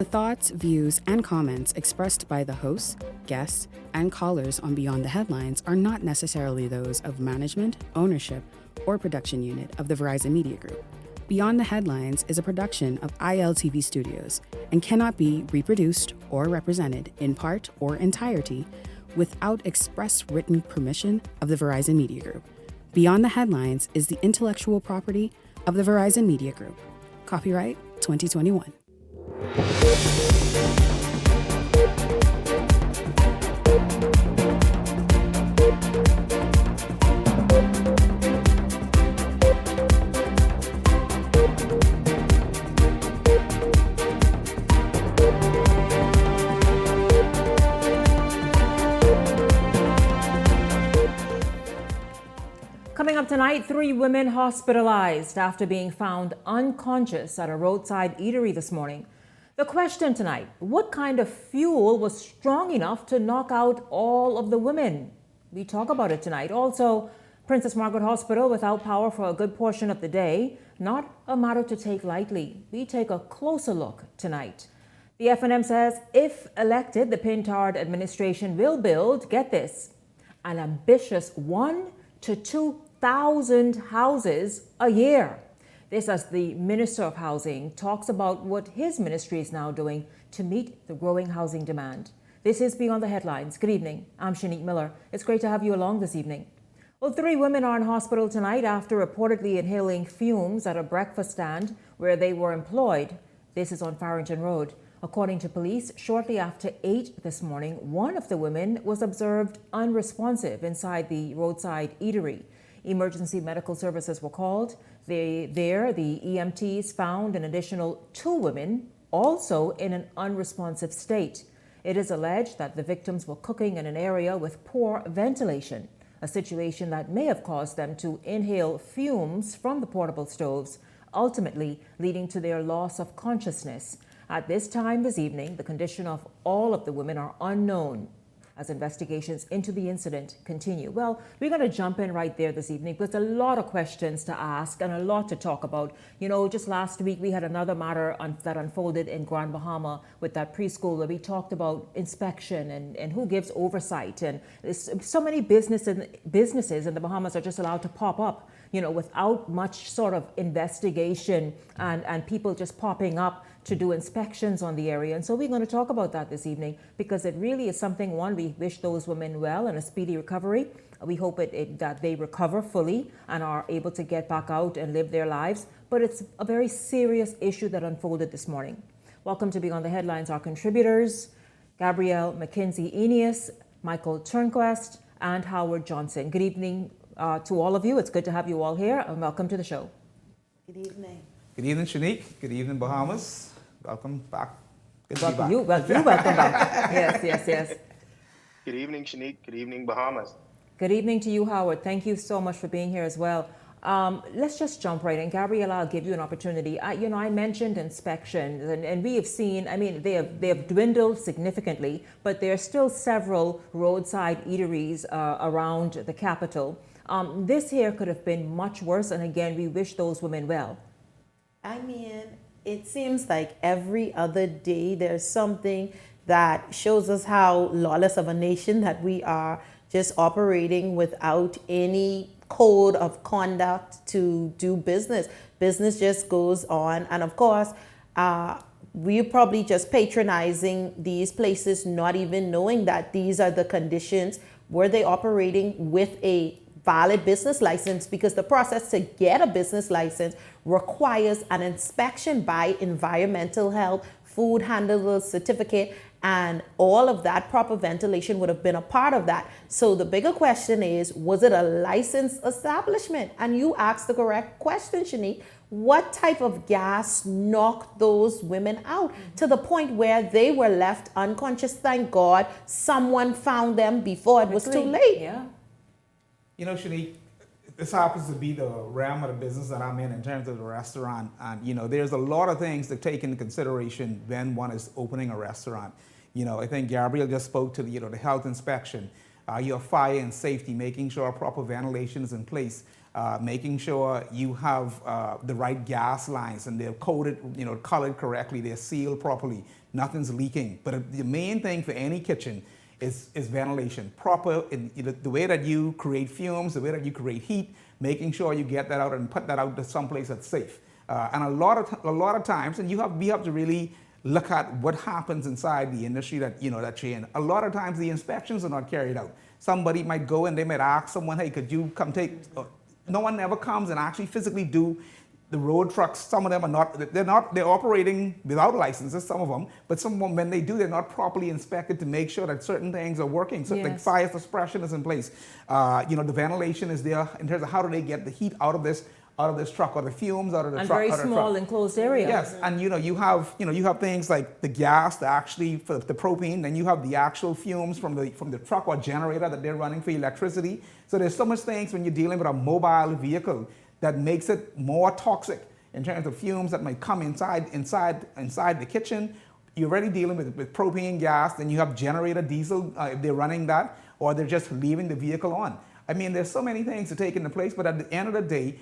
The thoughts, views, and comments expressed by the hosts, guests, and callers on Beyond the Headlines are not necessarily those of management, ownership, or production unit of the Verizon Media Group. Beyond the Headlines is a production of ILTV Studios and cannot be reproduced or represented in part or entirety without express written permission of the Verizon Media Group. Beyond the Headlines is the intellectual property of the Verizon Media Group. Copyright 2021. Coming up tonight, 3 women hospitalized after being found unconscious at a roadside eatery this morning. The question tonight, what kind of fuel was strong enough to knock out all of the women? We talk about it tonight. Also, Princess Margaret Hospital without power for a good portion of the day. Not a matter to take lightly. We take a closer look tonight. The F&M says if elected, the Pintard administration will build, get this, an ambitious 1 to 2,000 houses a year. This as the Minister of Housing talks about what his ministry is now doing to meet the growing housing demand. This is Beyond the Headlines. Good evening. I'm Shanique Miller. It's great to have you along this evening. Well, 3 women are in hospital tonight after reportedly inhaling fumes at a breakfast stand where they were employed. This is on Farrington Road. According to police, shortly after 8 this morning, one of the women was observed unresponsive inside the roadside eatery. Emergency medical services were called. The EMTs found an additional 2 women also in an unresponsive state. It is alleged that the victims were cooking in an area with poor ventilation, a situation that may have caused them to inhale fumes from the portable stoves, ultimately leading to their loss of consciousness. At this time this evening, the condition of all of the women are unknown as investigations into the incident continue. Well, we're going to jump in right there this evening because there's a lot of questions to ask and a lot to talk about. You know, just last week we had another matter that unfolded in Grand Bahama with that preschool where we talked about inspection and who gives oversight. And so many businesses in the Bahamas are just allowed to pop up, you know, without much sort of investigation and people just popping up to do inspections on the area. And so we're going to talk about that this evening because it really is something, one, we wish those women well and a speedy recovery. We hope that they recover fully and are able to get back out and live their lives. But it's a very serious issue that unfolded this morning. Welcome to Beyond the Headlines, our contributors, Gabrielle McKenzie-Eneas, Michael Turnquest, and Howard Johnson. Good evening to all of you. It's good to have you all here and welcome to the show. Good evening. Good evening, Shanique. Good evening, Bahamas. Welcome back. Good to be back. Welcome back. Yes. Good evening, Shanique. Good evening, Bahamas. Good evening to you, Howard. Thank you so much for being here as well. Let's just jump right in. Gabriella, I'll give you an opportunity. I mentioned inspections, and we have seen, I mean, they have dwindled significantly, but there are still several roadside eateries around the capital. This here could have been much worse, and again, we wish those women well. I mean, it seems like every other day there's something that shows us how lawless of a nation that we are, just operating without any code of conduct to do business. Business just goes on. And of course, we're probably just patronizing these places, not even knowing that these are the conditions. Were they operating with a valid business license? Because the process to get a business license requires an inspection by environmental health, food handler certificate, and all of that. Proper ventilation would have been a part of that. So the bigger question is, was it a licensed establishment? And you asked the correct question, Shanique. What type of gas knocked those women out to the point where they were left unconscious? Thank God someone found them before it was too late. Yeah. You know, Shanique, this happens to be the realm of the business that I'm in terms of the restaurant. And, you know, there's a lot of things to take into consideration when one is opening a restaurant. You know, I think Gabrielle just spoke to the health inspection, your fire and safety, making sure proper ventilation is in place. making sure you have the right gas lines and they're coded, colored correctly, they're sealed properly, nothing's leaking. But the main thing for any kitchen is ventilation. Proper, the way that you create fumes, the way that you create heat, making sure you get that out and put that out to someplace that's safe. And a lot of times, and we have to really look at what happens inside the industry that that you're in. A lot of times the inspections are not carried out. Somebody might go and they might ask someone, hey, could you come take? No one ever comes and actually physically do the road trucks. Some of them are not. They're operating without licenses. Some of them, but some of them, when they do, they're not properly inspected to make sure that certain things are working. So like fire suppression is in place. The ventilation is there in terms of how do they get the heat out of this truck or the fumes out of the and truck. And very small enclosed area. Yes, and you have things like the gas, for the propane, then you have the actual fumes from the truck or generator that they're running for electricity. So there's so much things when you're dealing with a mobile vehicle that makes it more toxic in terms of fumes that might come inside the kitchen. You're already dealing with propane gas, then you have generator diesel if they're running that, or they're just leaving the vehicle on. I mean, there's so many things to take into place, but at the end of the day,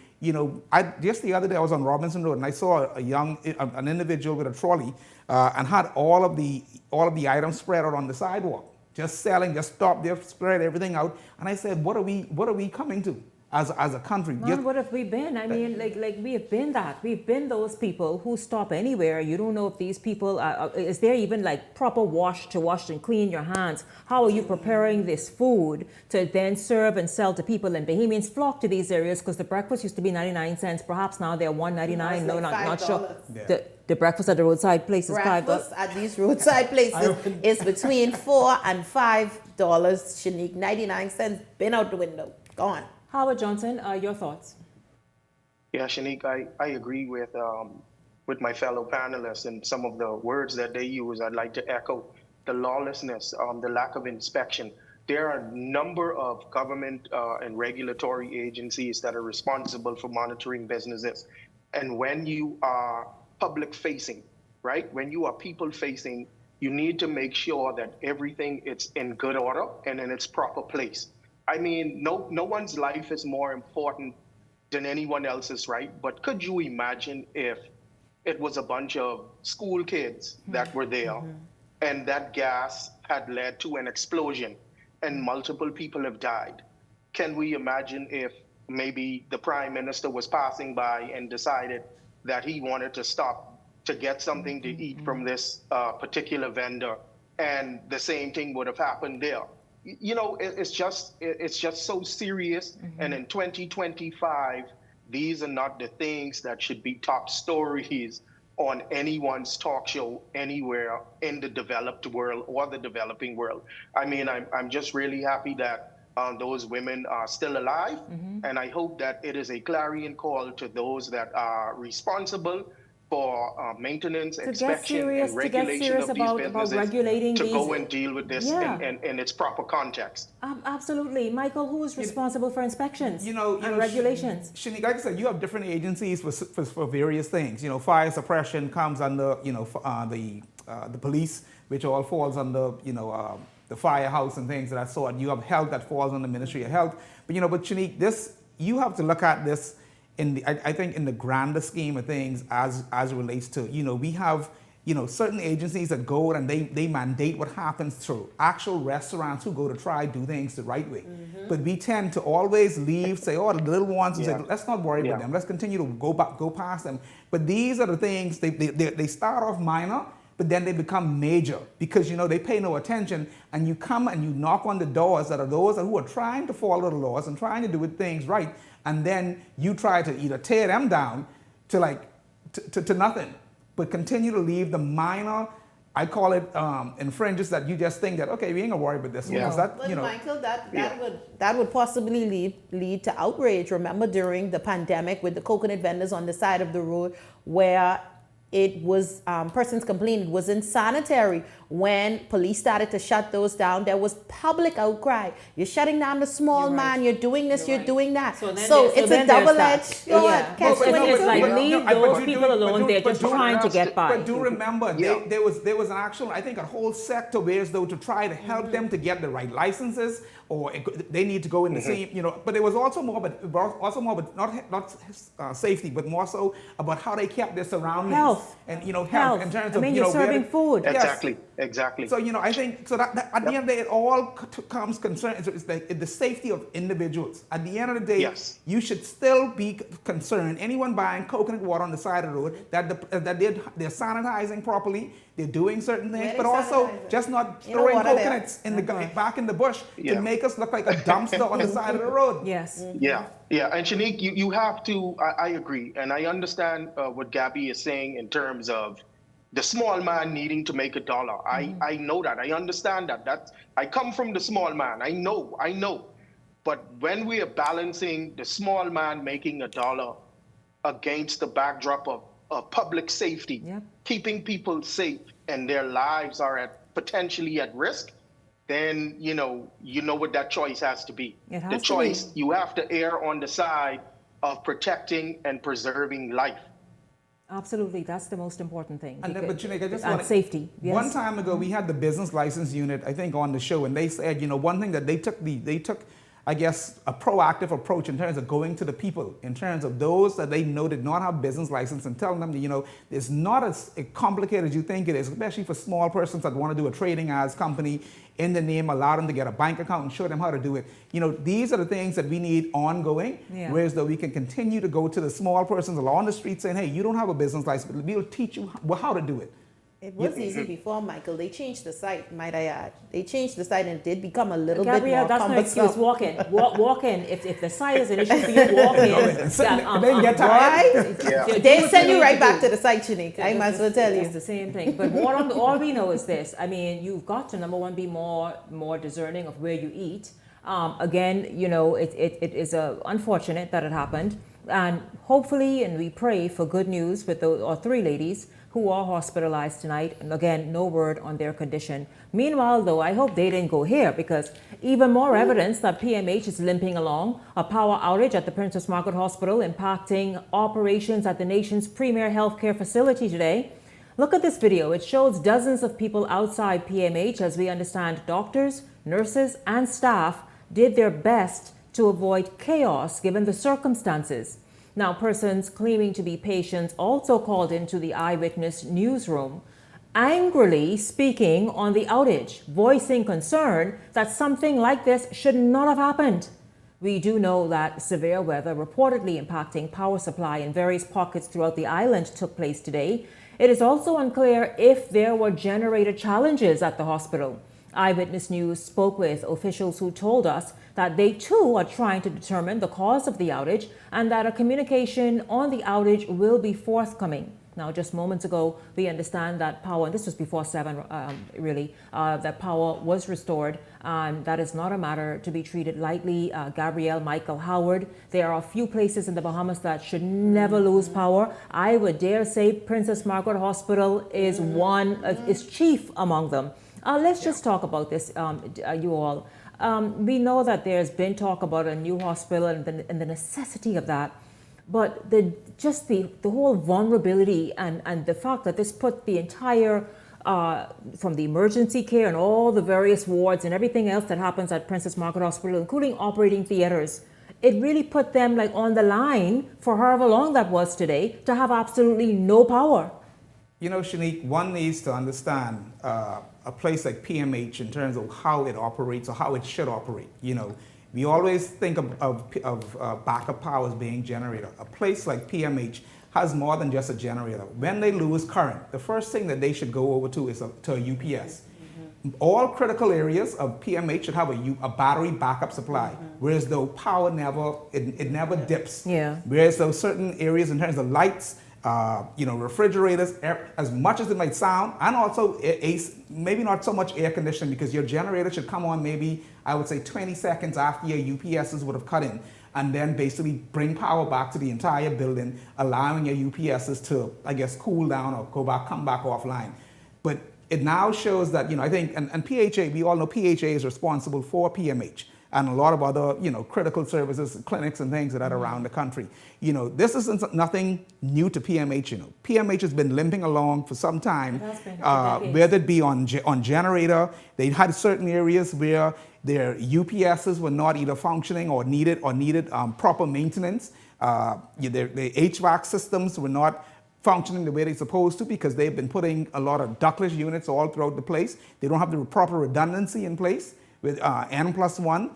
just the other day I was on Robinson Road and I saw an individual with a trolley and had all of the items spread out on the sidewalk, just selling, just stopped there, spread everything out, and I said, what are we coming to as a country? Man, what have we been? I mean, like we have been that. We've been those people who stop anywhere. You don't know if these people is there even like proper wash and clean your hands. How are you preparing this food to then serve and sell to people? And Bahamians flock to these areas because the breakfast used to be 99 cents. Perhaps now they're $1.99. No, not sure. Yeah. The breakfast at the roadside places, breakfast at these roadside places is between $4 and $5. Shanique, 99 cents. Been out the window. Gone. Howard Johnson, your thoughts? Yeah, Shanique, I agree with my fellow panelists and some of the words that they use. I'd like to echo the lawlessness, the lack of inspection. There are a number of government and regulatory agencies that are responsible for monitoring businesses. And when you are public facing, right? When you are people facing, you need to make sure that everything is in good order and in its proper place. I mean, no one's life is more important than anyone else's, right? But could you imagine if it was a bunch of school kids that were there and that gas had led to an explosion and multiple people have died? Can we imagine if maybe the Prime Minister was passing by and decided that he wanted to stop to get something to eat from this particular vendor, and the same thing would have happened there? It's just so serious. And in 2025, these are not the things that should be top stories on anyone's talk show anywhere in the developed world or the developing world. I mean, I'm just really happy that those women are still alive. And I hope that it is a clarion call to those that are responsible for maintenance, inspection, and regulation of these businesses to go and deal with this in its proper context. Absolutely. Michael, who is responsible for inspections and regulations? Shanique, like I said, you have different agencies for various things. Fire suppression comes under, the police, which all falls under, the firehouse and things of that sort. You have health that falls under the Ministry of Health. But Shanique, you have to look at this I think in the grander scheme of things as it relates to, we have, certain agencies that go and they mandate what happens through actual restaurants who go to try do things the right way. But we tend to always say, the little ones, and say, let's not worry about them. Let's continue to go past them. But these are the things, they start off minor, but then they become major because, they pay no attention, and you come and you knock on the doors that are those who are trying to follow the laws and trying to do things right. And then you try to either tear them down to nothing, but continue to leave the minor, I call it infringes that you just think that, okay, we ain't gonna worry about this one. But Michael, that would possibly lead to outrage. Remember during the pandemic with the coconut vendors on the side of the road where it was persons complained it wasn't sanitary. When police started to shut those down, there was public outcry. You're shutting down the small man. You're doing this. You're doing that. So it's a double-edged sword. It's like leave those people alone. They're just trying to get by. But do remember, there was an actual, I think, a whole sector where as though to try to help them to get the right licenses, or they need to go in the same, But it was also more, but not safety, but more so about how they kept their surroundings. Health. And health in terms of you're serving food. Exactly. So I think so that at the end of the day, it all comes concern. It's the safety of individuals. At the end of the day, you should still be concerned. Anyone buying coconut water on the side of the road that they're sanitizing properly, they're doing certain things, but also just not throwing coconuts in the back in the bush to make us look like a dumpster on the side of the road. Yes. Yeah. And Shanique, you have to. I agree, and I understand what Gabby is saying in terms of the small man needing to make $1. I know that. I understand that. I come from the small man. I know. But when we are balancing the small man making $1 against the backdrop of public safety, keeping people safe and their lives are potentially at risk, then you know what that choice has to be. The choice, you have to err on the side of protecting and preserving life. Absolutely, that's the most important thing. But Janika, I just want safety. Yes. One time ago, we had the business license unit, I think, on the show, and they said, one thing that they took, I guess, a proactive approach in terms of going to the people, in terms of those that they know did not have business license, and telling them that, it's not as complicated as you think it is, especially for small persons that want to do a trading as company in the name, allow them to get a bank account and show them how to do it. These are the things that we need ongoing, whereas though we can continue to go to the small persons along the street saying, hey, you don't have a business license, but we'll teach you how to do it. It was easy before, Michael. They changed the site, might I add. They changed the site and it did become a little bit more Gabrielle, that's no excuse. Walk in. Walk in. If the site is an issue for you, walk in. They get tired. They send you right back to the site, Shanique. I might as well tell you. It's the same thing. But all we know is this. I mean, you've got to, number one, be more discerning of where you eat. Again, it is unfortunate that it happened. And hopefully, and we pray for good news with our three ladies who are hospitalized tonight. And again, no word on their condition. Meanwhile, though, I hope they didn't go here, because even more evidence that PMH is limping along. A power outage at the Princess Margaret Hospital impacting operations at the nation's premier healthcare facility today. Look at this video. It shows dozens of people outside PMH. As we understand, doctors, nurses, and staff did their best to avoid chaos given the circumstances. Now, persons claiming to be patients also called into the eyewitness newsroom, angrily speaking on the outage, voicing concern that something like this should not have happened. We do know that severe weather reportedly impacting power supply in various pockets throughout the island took place today. It is also unclear if there were generator challenges at the hospital. Eyewitness News spoke with officials who told us that they too are trying to determine the cause of the outage and that a communication on the outage will be forthcoming. Now, just moments ago, we understand that power, and this was before 7 really, that power was restored. That is not a matter to be treated lightly. Gabrielle, Michael, Howard, there are a few places in the Bahamas that should never lose power. I would dare say Princess Margaret Hospital is is chief among them. Let's just talk about this, you all. We know that there's been talk about a new hospital and the necessity of that, but the whole vulnerability and the fact that this put the entire, from the emergency care and all the various wards and everything else that happens at Princess Margaret Hospital, including operating theaters, it really put them like on the line for however long that was today to have absolutely no power. Shanique, one needs to understand a place like PMH in terms of how it operates or how it should operate. We always think of backup power as being generator. A place like PMH has more than just a generator. When they lose current, the first thing that they should go over to is to a UPS. All critical areas of PMH should have a battery backup supply, whereas though power never dips. Whereas though certain areas in terms of lights, refrigerators, as much as it might sound, and also maybe not so much air conditioning, because your generator should come on maybe, I would say 20 seconds after your UPSs would have cut in. and then basically bring power back to the entire building, allowing your UPSs to, I guess, cool down or come back offline. But it now shows that, I think, and PHA, we all know PHA is responsible for PMH and a lot of other, critical services, clinics and things that are around the country. This isn't nothing new to PMH, PMH has been limping along for some time, whether it be on generator. They had certain areas where their UPSs were not either functioning or needed proper maintenance. Their HVAC systems were not functioning the way they're supposed to because they've been putting a lot of ductless units all throughout the place. They don't have the proper redundancy in place with N+1.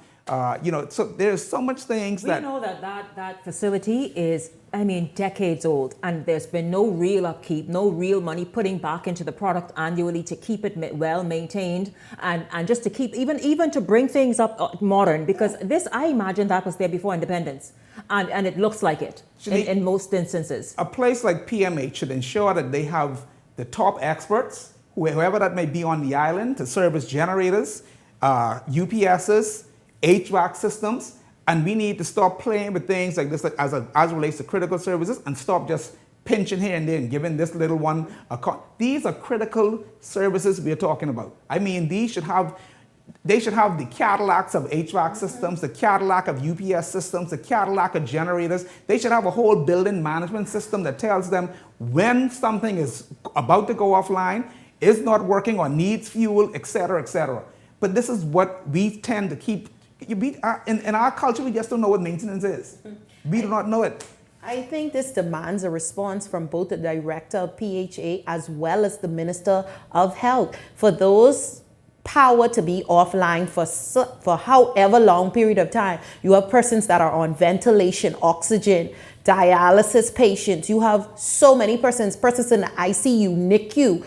So there's so much things We know that facility is, decades old, and there's been no real upkeep, no real money putting back into the product annually to keep it well maintained and just to keep, even to bring things up modern, because this, I imagine that was there before independence, and it looks like it in most instances. A place like PMH should ensure that they have the top experts, whoever that may be on the island, to service generators, UPSs, HVAC systems, and we need to stop playing with things like this as it relates to critical services and stop just pinching here and there and giving this little one a These are critical services we're talking about. They should have the Cadillacs of HVAC systems, the Cadillac of UPS systems, the Cadillac of generators. They should have a whole building management system that tells them when something is about to go offline, is not working or needs fuel, et cetera, et cetera. But this is what we tend to keep. In our culture, we just don't know what maintenance is. We do not know it. I think this demands a response from both the director of PHA as well as the Minister of Health for those power to be offline for however long period of time. You have persons that are on ventilation, oxygen, dialysis patients. You have so many persons in the ICU, NICU,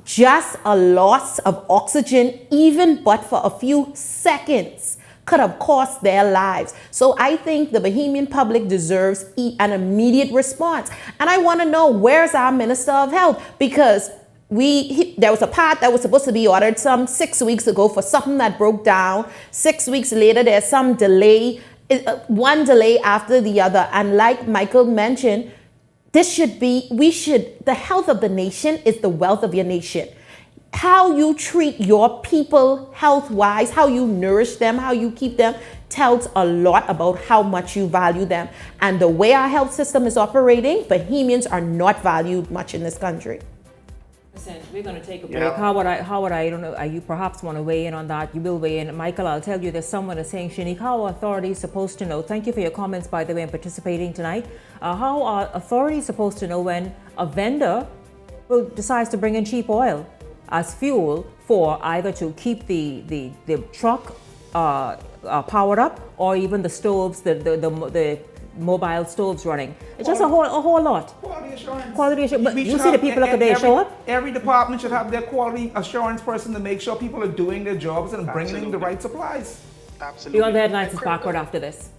just a loss of oxygen, even but for a few seconds, could have cost their lives. So I think the Bahamian public deserves an immediate response. And I want to know, where's our Minister of Health? Because there was a part that was supposed to be ordered some 6 weeks ago for something that broke down. 6 weeks later, there's some delay, one delay after the other. And like Michael mentioned, the health of the nation is the wealth of your nation. How you treat your people health-wise, how you nourish them, how you keep them, tells a lot about how much you value them. And the way our health system is operating, Bahamians are not valued much in this country. Listen, we're going to take a break. Yeah. Howard, I don't know, you perhaps want to weigh in on that. You will weigh in. Michael, I'll tell you, there's someone is saying, Shanique, how are authorities supposed to know? Thank you for your comments, by the way, and participating tonight. How are authorities supposed to know when a vendor decides to bring in cheap oil as fuel for either to keep the truck powered up or even the stoves, the mobile stoves running? It's just a whole lot. Quality assurance. But you see the people up there show up? Every department should have their quality assurance person to make sure people are doing their jobs and bringing in the right supplies. Absolutely. Beyond the Headlines is backward after this.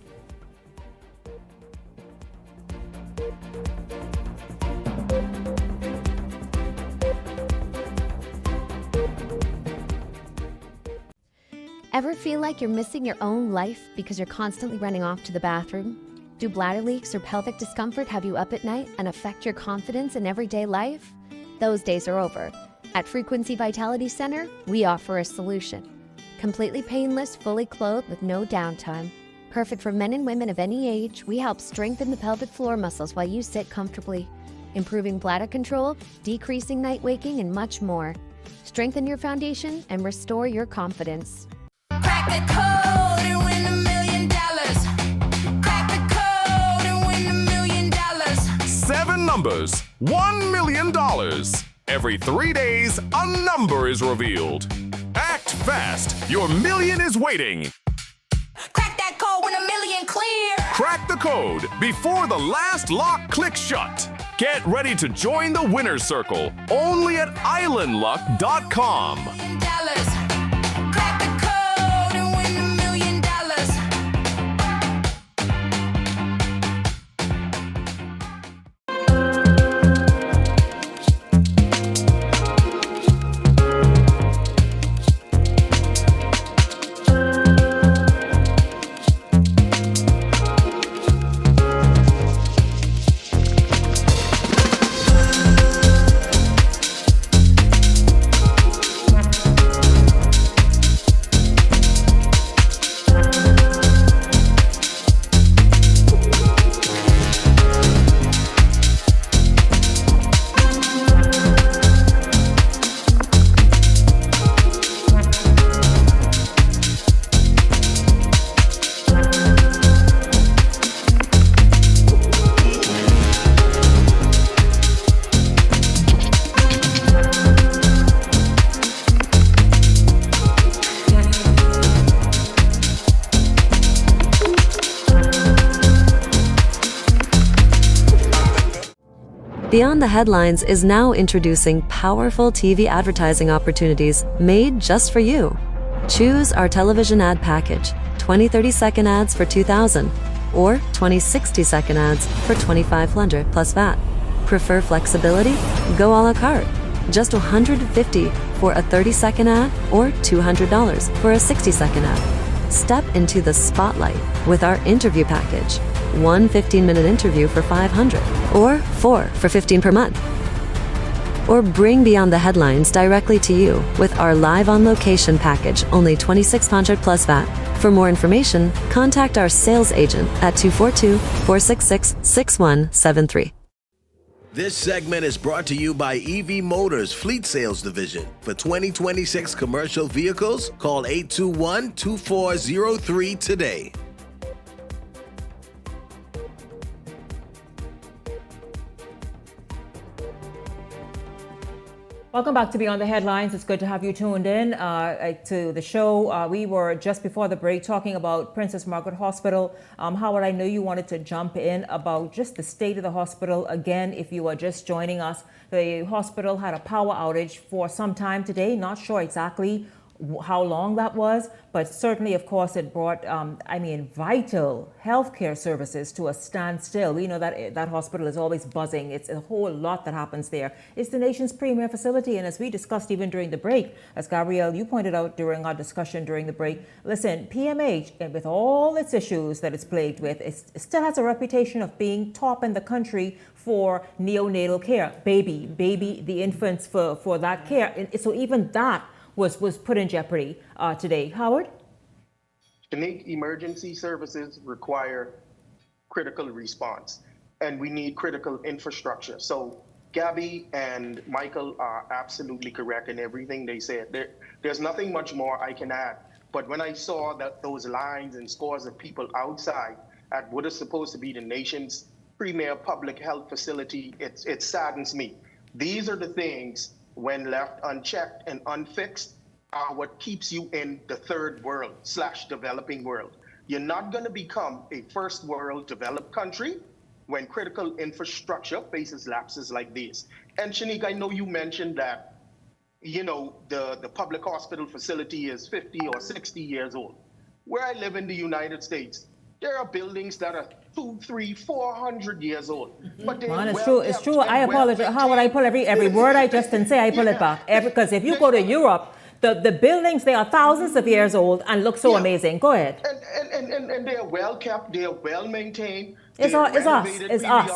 Ever feel like you're missing your own life because you're constantly running off to the bathroom? Do bladder leaks or pelvic discomfort have you up at night and affect your confidence in everyday life? Those days are over. At Frequency Vitality Center, we offer a solution. Completely painless, fully clothed with no downtime. Perfect for men and women of any age, we help strengthen the pelvic floor muscles while you sit comfortably, improving bladder control, decreasing night waking, and much more. Strengthen your foundation and restore your confidence. Crack the code and win $1 million. Crack the code and win $1 million. 7 numbers, $1 million. Every 3 days, a number is revealed. Act fast, your million is waiting. Crack that code, win $1 million clear. Crack the code before the last lock clicks shut. Get ready to join the winner's circle only at islandluck.com. Crack the code and win $1 million. Beyond the Headlines is now introducing powerful TV advertising opportunities made just for you. Choose our television ad package, 20 30-second ads for $2,000 or 20 60-second ads for $2,500 plus VAT. Prefer flexibility? Go a la carte. Just $150 for a 30-second ad or $200 for a 60-second ad. Step into the spotlight with our interview package. One 15-minute interview for $500 or 4 for $15 per month. Or bring Beyond the Headlines directly to you with our live on location package, only $2,600 plus VAT. For more information, contact our sales agent at 242-466-6173. This segment is brought to you by EV Motors Fleet Sales Division. For 2026 commercial vehicles, call 821-2403 today. Welcome back to Beyond the Headlines. It's good to have you tuned in to the show. We were just before the break talking about Princess Margaret Hospital. Howard, I know you wanted to jump in about just the state of the hospital. Again, if you are just joining us, the hospital had a power outage for some time today. Not sure exactly how long that was, but certainly, of course, it brought, vital healthcare services to a standstill. We know that that hospital is always buzzing. It's a whole lot that happens there. It's the nation's premier facility, and as we discussed even during the break, as Gabrielle, you pointed out during our discussion during the break, listen, PMH, with all its issues that it's plagued with, it still has a reputation of being top in the country for neonatal care, the infants for that care. And so even that was put in jeopardy today. Howard? Unique emergency services require critical response, and we need critical infrastructure. So Gabby and Michael are absolutely correct in everything they said. There's nothing much more I can add. But when I saw that those lines and scores of people outside at what is supposed to be the nation's premier public health facility, it saddens me. These are the things, when left unchecked and unfixed, are what keeps you in the third world / developing world. You're not going to become a first world developed country when critical infrastructure faces lapses like these. And Shanique, I know you mentioned that, the public hospital facility is 50 or 60 years old. Where I live in the United States, there are buildings that are 200, 300, 400 years old. But it's true. I apologize. Howard, I pull every word I just didn't say, I pull it back. Because if you go to Europe, the buildings, they are thousands of years old and look so amazing. Go ahead. And they are well kept, they are well maintained. It's us,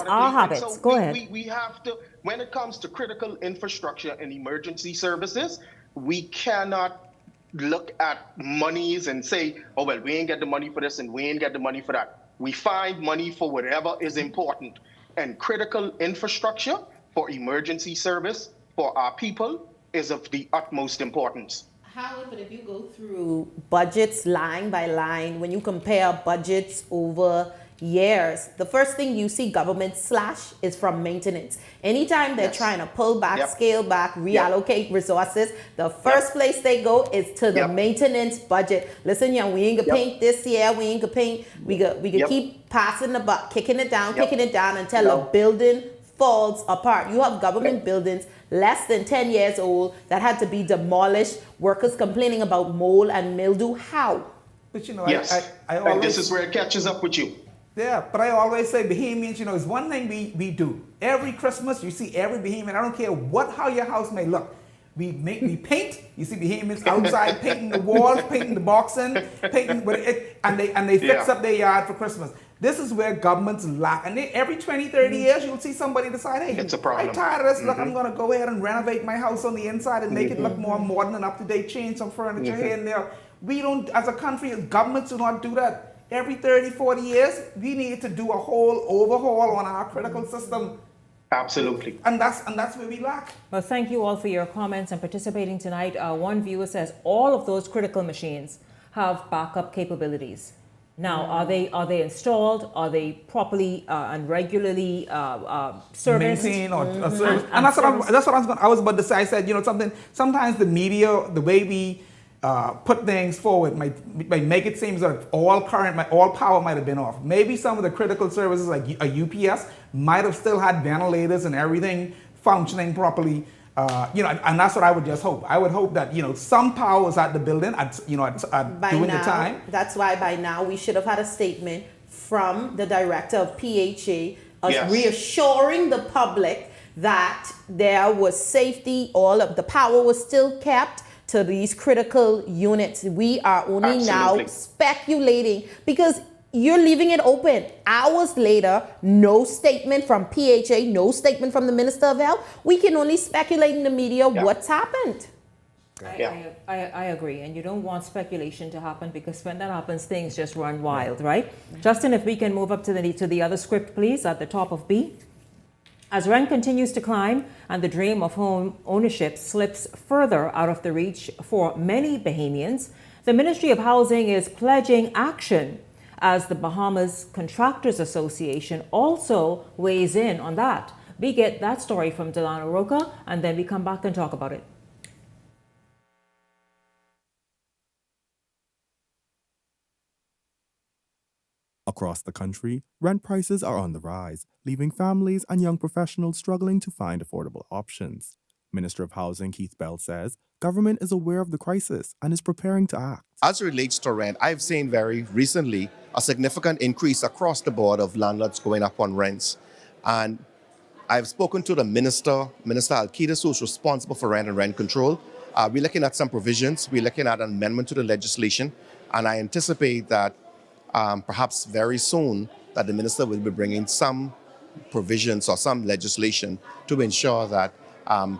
our habits. So Go ahead. We have to, when it comes to critical infrastructure and emergency services, we cannot look at monies and say, oh, well, we ain't get the money for this and we ain't get the money for that. We find money for whatever is important. And critical infrastructure for emergency service for our people is of the utmost importance. Howard, but if you go through budgets line by line, when you compare budgets over years, the first thing you see government slash is from maintenance. Anytime they're trying to pull back, scale back, reallocate resources, the first place they go is to the maintenance budget. Listen, young, we ain't gonna paint this year, we ain't gonna paint, we gonna keep passing the buck, kicking it down until a building falls apart. You have government buildings less than 10 years old that had to be demolished, workers complaining about mold and mildew. How? But I and always, this is where it catches up with you. Yeah, but I always say Bahamians, it's one thing we do. Every Christmas, you see every Bahamian, I don't care how your house may look. We paint. You see Bahamians outside painting the walls, painting the boxing, painting with it, and they fix up their yard for Christmas. This is where governments lack. And every 20, 30 years, you'll see somebody decide, hey, it's a problem. I'm tired of this. Look, I'm going to go ahead and renovate my house on the inside and make it look more modern and up-to-date, change some furniture here and there. We don't, as a country, governments do not do that. Every 30, 40 years, we need to do a whole overhaul on our critical system. Absolutely. And that's where we lack. Well, thank you all for your comments and participating tonight. One viewer says all of those critical machines have backup capabilities. Now, are they installed? Are they properly and regularly serviced? Maintained or serviced? And that's what I was about to say. I said, something. Sometimes the media, the way we put things forward might make it seem like all power might have been off. Maybe some of the critical services like a UPS might have still had ventilators and everything functioning properly. And that's what I would just hope. I would hope that some power was at the building at during the time. That's why by now we should have had a statement from the director of PHA reassuring the public that there was safety, all of the power was still kept to these critical units. We are only now speculating because you're leaving it open. Hours later, no statement from PHA, no statement from the Minister of Health. We can only speculate in the media what's happened. I agree, and you don't want speculation to happen because when that happens, things just run wild, right? Justin, if we can move up to the other script, please, at the top of B. As rent continues to climb and the dream of home ownership slips further out of the reach for many Bahamians, the Ministry of Housing is pledging action as the Bahamas Contractors Association also weighs in on that. We get that story from Delano Roca, and then we come back and talk about it. Across the country, rent prices are on the rise, leaving families and young professionals struggling to find affordable options. Minister of Housing Keith Bell says government is aware of the crisis and is preparing to act. As it relates to rent, I've seen very recently a significant increase across the board of landlords going up on rents. And I've spoken to the Minister Alkidas, who's responsible for rent and rent control. We're looking at some provisions. We're looking at an amendment to the legislation. And I anticipate that perhaps very soon that the minister will be bringing some provisions or some legislation to ensure that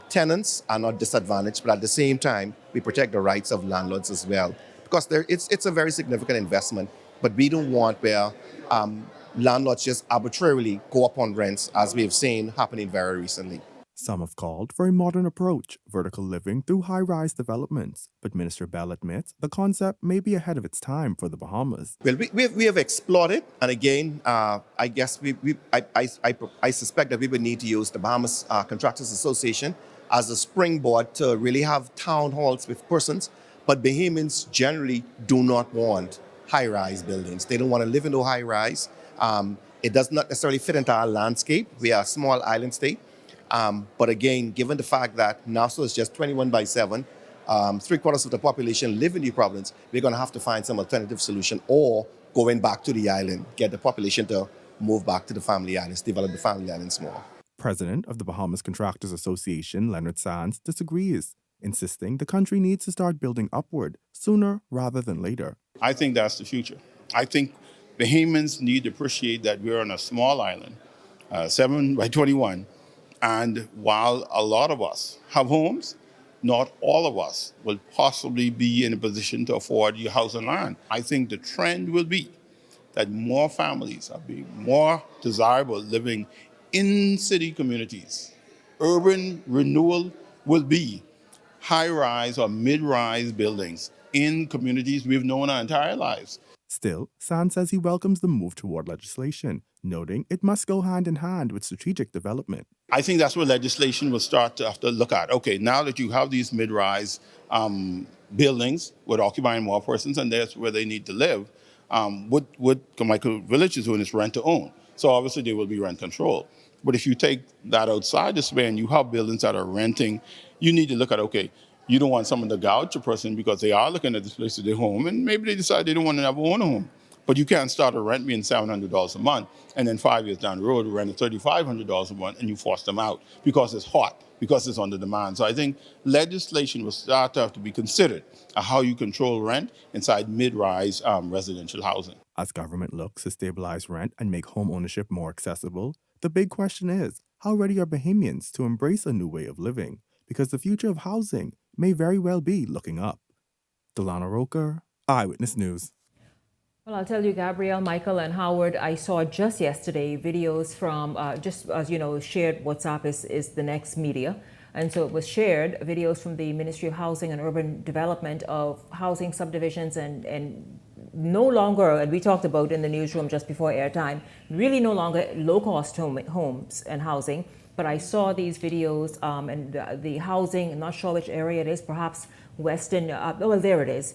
tenants are not disadvantaged, but at the same time, we protect the rights of landlords as well. Because it's a very significant investment, but we don't want where landlords just arbitrarily go up on rents, as we have seen happening very recently. Some have called for a modern approach, vertical living through high-rise developments, but Minister Bell admits the concept may be ahead of its time for the Bahamas. Well, we have explored it, and again, I guess I suspect that we would need to use the Bahamas Contractors Association as a springboard to really have town halls with persons, but Bahamians generally do not want high-rise buildings. They don't want to live in a high-rise. It does not necessarily fit into our landscape. We are a small island state. But again, given the fact that Nassau is just 21/7, 3/4 of the population live in the province, we're going to have to find some alternative solution or going back to the island, get the population to move back to the family islands, develop the family islands more. President of the Bahamas Contractors Association, Leonard Sands, disagrees, insisting the country needs to start building upward sooner rather than later. I think that's the future. I think Bahamians need to appreciate that we're on a small island, 7 by 21. And while a lot of us have homes, not all of us will possibly be in a position to afford your house and land. I think the trend will be that more families are being more desirable living in city communities. Urban renewal will be high-rise or mid-rise buildings in communities we've known our entire lives. Still, Sands says he welcomes the move toward legislation, noting it must go hand in hand with strategic development. I think that's where legislation will start to have to look at. Okay, now that you have these mid-rise buildings with occupying more persons, and that's where they need to live, what Carmichael Village is doing is rent to own. So obviously there will be rent control. But if you take that outside the span, you have buildings that are renting, you need to look at, okay, you don't want someone to gouge a person because they are looking at this place as their home, and maybe they decide they don't want to ever own a home. But you can't start a rent being $700 a month, and then 5 years down the road, rent at $3,500 a month, and you force them out because it's hot, because it's under demand. So I think legislation will start to have to be considered how you control rent inside mid-rise residential housing. As government looks to stabilize rent and make home ownership more accessible, the big question is, how ready are Bahamians to embrace a new way of living? Because the future of housing may very well be looking up. Delano Roca, Eyewitness News. Well, I'll tell you, Gabrielle, Michael, and Howard, I saw just yesterday videos from, just as you know, shared WhatsApp is the next media. And so it was shared, videos from the Ministry of Housing and Urban Development of housing subdivisions and no longer, and we talked about in the newsroom just before airtime, really no longer low-cost homes and housing, but I saw these videos and the housing, I'm not sure which area it is, perhaps Western, well, there it is.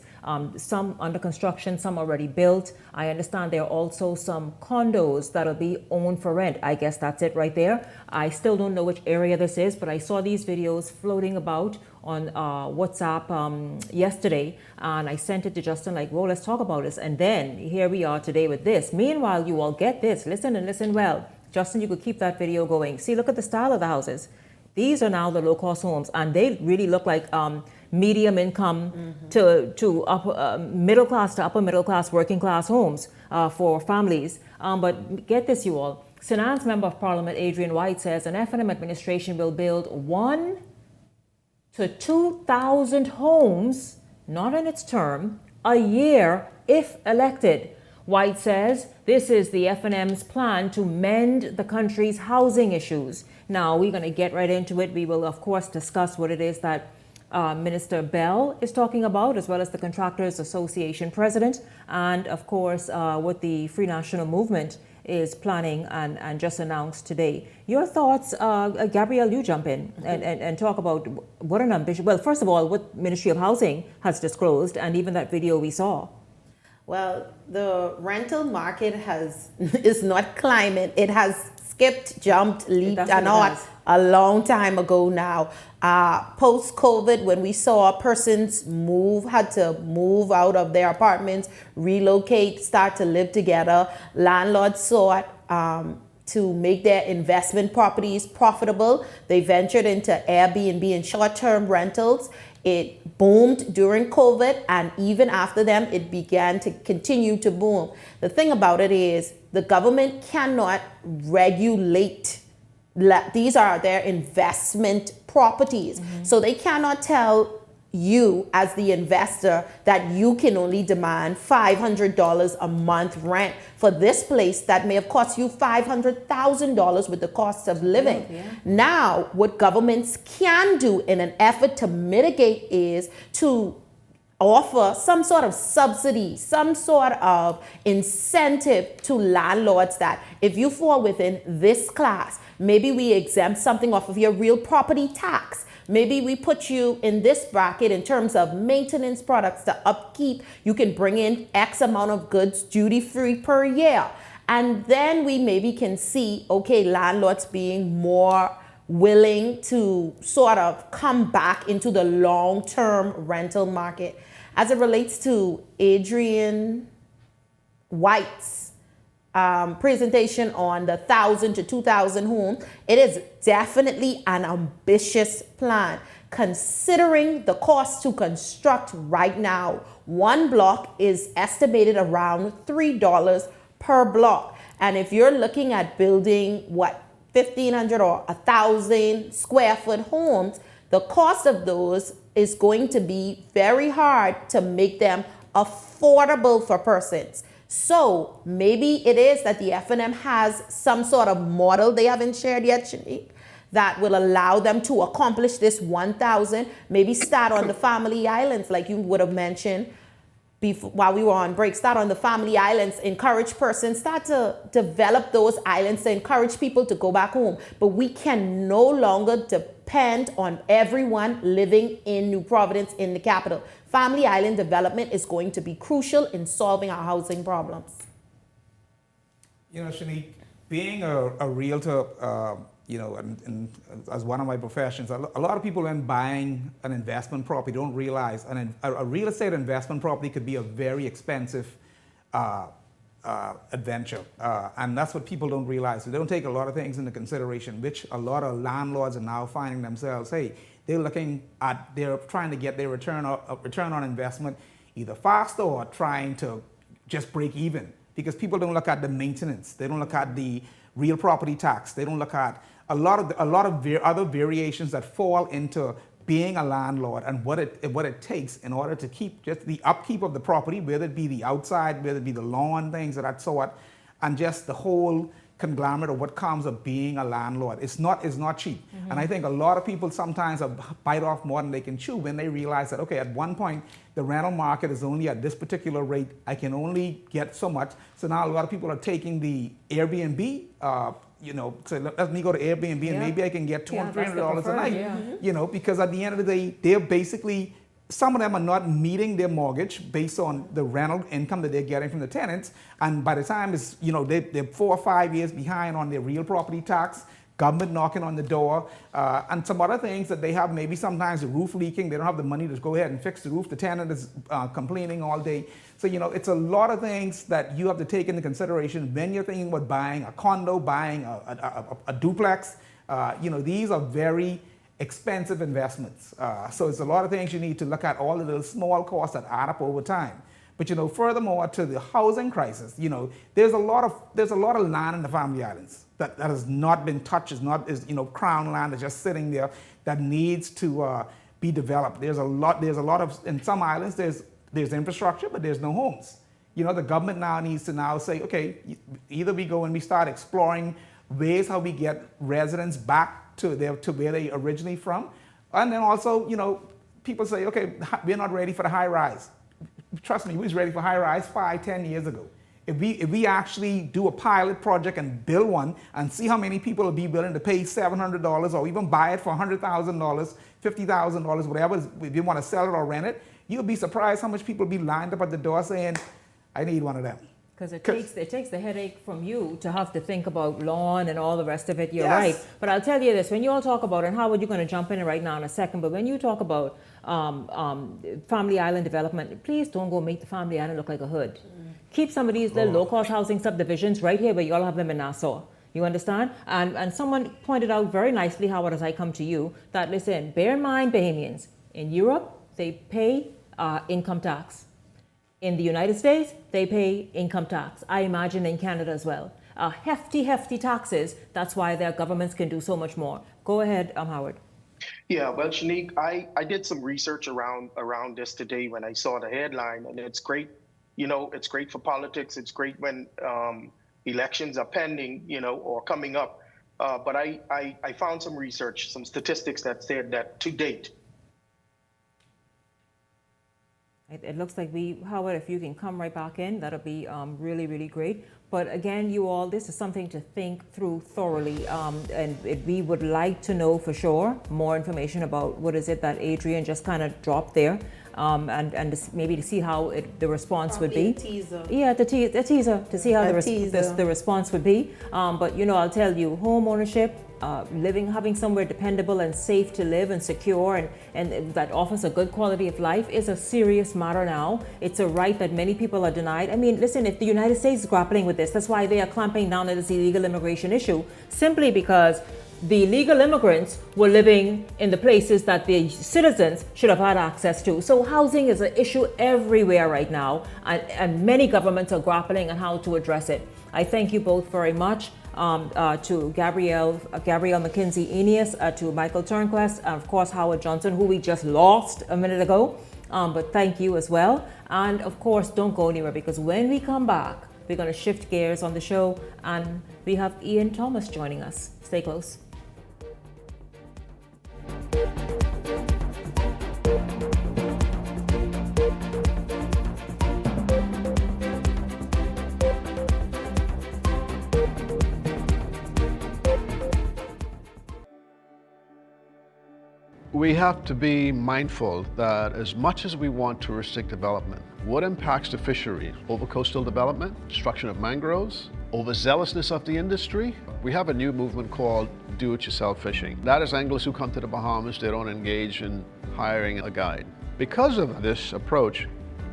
Some under construction, some already built. I understand there are also some condos that'll be owned for rent. I guess that's it right there. I still don't know which area this is, but I saw these videos floating about on WhatsApp yesterday, and I sent it to Justin like, well, let's talk about this. And then here we are today with this. Meanwhile, you all get this. Listen and listen well. Justin, you could keep that video going. See, look at the style of the houses. These are now the low-cost homes, and they really look like medium income to upper middle class to upper middle class, working class homes for families. But get this, you all. Sinan's Member of Parliament Adrian White says an F&M administration will build 1,000 to 2,000 homes, not in its term, a year if elected. White says this is the F&M's plan to mend the country's housing issues. Now, we're going to get right into it. We will, of course, discuss what it is that Minister Bell is talking about, as well as the Contractors Association president, and, of course, what the Free National Movement is planning and just announced today. Your thoughts, Gabrielle, you jump in and talk about what an ambition. Well, first of all, what Ministry of Housing has disclosed, and even that video we saw. Well, the rental market is not climbing. It has skipped, jumped, leaped, and all a long time ago now. Post-COVID, when we saw persons had to move out of their apartments, relocate, start to live together, landlords sought to make their investment properties profitable. They ventured into Airbnb and short-term rentals. It boomed during COVID, and even after them, it began to continue to boom. The thing about it is the government cannot regulate. These are their investment properties. So they cannot tell you as the investor that you can only demand $500 a month rent for this place that may have cost you $500,000 with the cost of living. Now, what governments can do in an effort to mitigate is to offer some sort of subsidy, some sort of incentive to landlords that if you fall within this class, maybe we exempt something off of your real property tax. Maybe we put you in this bracket in terms of maintenance products, the upkeep. You can bring in X amount of goods duty-free per year. And then we maybe can see, okay, landlords being more willing to sort of come back into the long-term rental market. As it relates to Adrian White's presentation on the 1,000 to 2,000 home, it is definitely an ambitious plan. Considering the cost to construct right now, one block is estimated around $3 per block. And if you're looking at building, 1,500 or 1,000 square foot homes, the cost of those is going to be very hard to make them affordable for persons. So maybe it is that the F&M has some sort of model they haven't shared yet, Shanique, that will allow them to accomplish this 1,000. Maybe start on the family islands, like you would have mentioned before, while we were on break. Start on the family islands, encourage persons, start to develop those islands to encourage people to go back home. But we can no longer depend on everyone living in New Providence, in the capital. Family island development is going to be crucial in solving our housing problems. You know, Shanique, being a realtor, you know, and as one of my professions, a lot of people when buying an investment property don't realize a real estate investment property could be a very expensive adventure. And that's what people don't realize. They don't take a lot of things into consideration, which a lot of landlords are now finding themselves, hey, they're trying to get their return on investment either faster or trying to just break even, because people don't look at the maintenance. They don't look at the real property tax. They don't look at a lot of other variations that fall into being a landlord and what it takes in order to keep just the upkeep of the property, whether it be the outside, whether it be the lawn, things of that sort, and just the whole conglomerate of what comes of being a landlord. It's not cheap. And I think a lot of people sometimes bite off more than they can chew when they realize that, okay, at one point, the rental market is only at this particular rate. I can only get so much. So now a lot of people are taking the Airbnb say, let me go to Airbnb and maybe I can get $200, $300 a night, yeah. Because at the end of the day, they're basically, some of them are not meeting their mortgage based on the rental income that they're getting from the tenants. And by the time it's, they're 4 or 5 years behind on their real property tax, government knocking on the door, and some other things that they have, maybe sometimes the roof leaking, they don't have the money to go ahead and fix the roof, the tenant is complaining all day. So, it's a lot of things that you have to take into consideration when you're thinking about buying a condo, buying a duplex. These are very expensive investments. So it's a lot of things you need to look at, all the little small costs that add up over time. But furthermore to the housing crisis, there's a lot of land in the Family Islands that has not been touched, is crown land that's just sitting there that needs to be developed. There's a lot of, in some islands there's infrastructure, but there's no homes. The government now needs to say, okay, either we go and we start exploring ways how we get residents back to where they originally from, and then also, people say, okay, we're not ready for the high rise. Trust me, we was ready for high rise 5-10 years ago. If we actually do a pilot project and build one and see how many people will be willing to pay $700 or even buy it for $100,000, $50,000, whatever, if you want to sell it or rent it, you'll be surprised how much people will be lined up at the door saying, I need one of them. Because it takes the headache from you to have to think about lawn and all the rest of it. You're Yes. right. But I'll tell you this, when you all talk about, and Howard, you're going to jump in right now in a second, but when you talk about Family Island development, please don't go make the Family Island look like a hood. Keep some of these little low-cost housing subdivisions right here where you all have them in Nassau. You understand? And someone pointed out very nicely, Howard, as I come to you, that listen, bear in mind, Bahamians, in Europe, they pay income tax. In the United States, they pay income tax. I imagine in Canada as well. Hefty taxes. That's why their governments can do so much more. Go ahead, Howard. Yeah, well, Shanique, I did some research around this today when I saw the headline, and it's great. It's great for politics. It's great when elections are pending, or coming up. But I found some research, some statistics that said that to date, It looks like Howard, if you can come right back in, that'll be really, really great. But again, you all, this is something to think through thoroughly. We would like to know for sure more information about what is it that Adrian just kind of dropped there. And maybe to see how the response would be. Teaser. Yeah, the teaser, to see how the response would be. But I'll tell you, home ownership, having somewhere dependable and safe to live and secure and that offers a good quality of life is a serious matter now. It's a right that many people are denied. I mean, listen, if the United States is grappling with this, that's why they are clamping down on this illegal immigration issue, simply because the illegal immigrants were living in the places that the citizens should have had access to. So housing is an issue everywhere right now, and many governments are grappling on how to address it. I thank you both very much. To Gabrielle McKenzie-Eneas, to Michael Turnquest, and of course Howard Johnson, who we just lost a minute ago. But thank you as well. And of course, don't go anywhere, because when we come back, we're going to shift gears on the show, and we have Ian Thomas joining us. Stay close. We have to be mindful that as much as we want touristic development, what impacts the fisheries? Over-coastal development, destruction of mangroves, overzealousness of the industry. We have a new movement called do-it-yourself fishing. That is anglers who come to the Bahamas, they don't engage in hiring a guide. Because of this approach,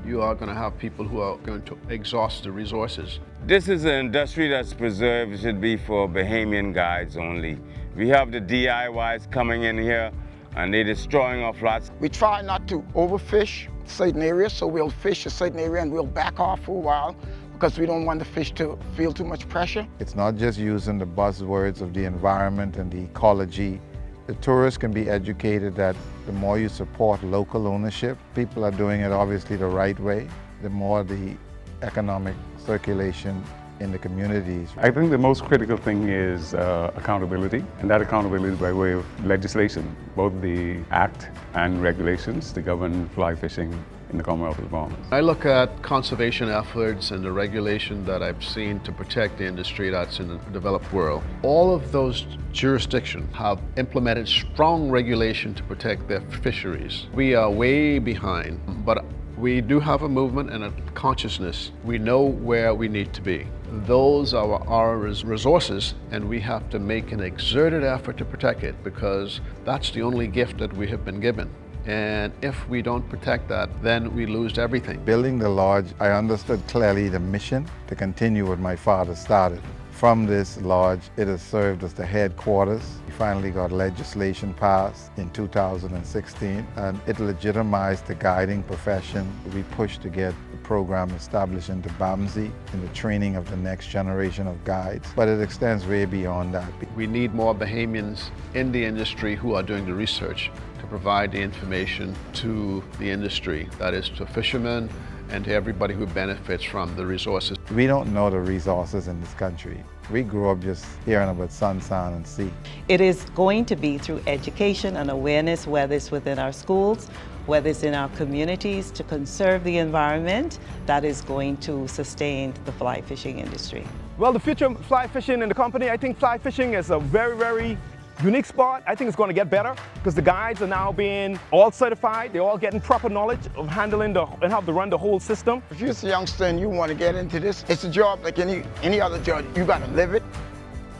you are going to have people who are going to exhaust the resources. This is an industry that's preserved. It should be for Bahamian guides only. We have the DIYs coming in here, and they're destroying our flats. We try not to overfish certain areas, so we'll fish a certain area and we'll back off for a while because we don't want the fish to feel too much pressure. It's not just using the buzzwords of the environment and the ecology. The tourists can be educated that the more you support local ownership, people are doing it obviously the right way, the more the economic circulation in the communities. I think the most critical thing is accountability, and that accountability by way of legislation, both the act and regulations to govern fly fishing in the Commonwealth of the Bahamas. I look at conservation efforts and the regulation that I've seen to protect the industry that's in the developed world. All of those jurisdictions have implemented strong regulation to protect their fisheries. We are way behind, but we do have a movement and a consciousness. We know where we need to be. Those are our resources, and we have to make an exerted effort to protect it, because that's the only gift that we have been given. And if we don't protect that, then we lose everything. Building the lodge, I understood clearly the mission to continue what my father started. From this lodge, it has served as the headquarters. We finally got legislation passed in 2016, and it legitimized the guiding profession. We pushed to get the program established into BAMSI in the training of the next generation of guides, but it extends way beyond that. We need more Bahamians in the industry who are doing the research to provide the information to the industry, that is to fishermen and to everybody who benefits from the resources. We don't know the resources in this country. We grew up just hearing about sun, sand, and sea. It is going to be through education and awareness, whether it's within our schools, whether it's in our communities, to conserve the environment, that is going to sustain the fly fishing industry. Well, the future of fly fishing in the company, I think fly fishing is a very, very unique spot. I think it's going to get better because the guides are now being all certified. They're all getting proper knowledge of handling and how to run the whole system. If you're a youngster and you want to get into this, it's a job like any other job. You got to live it.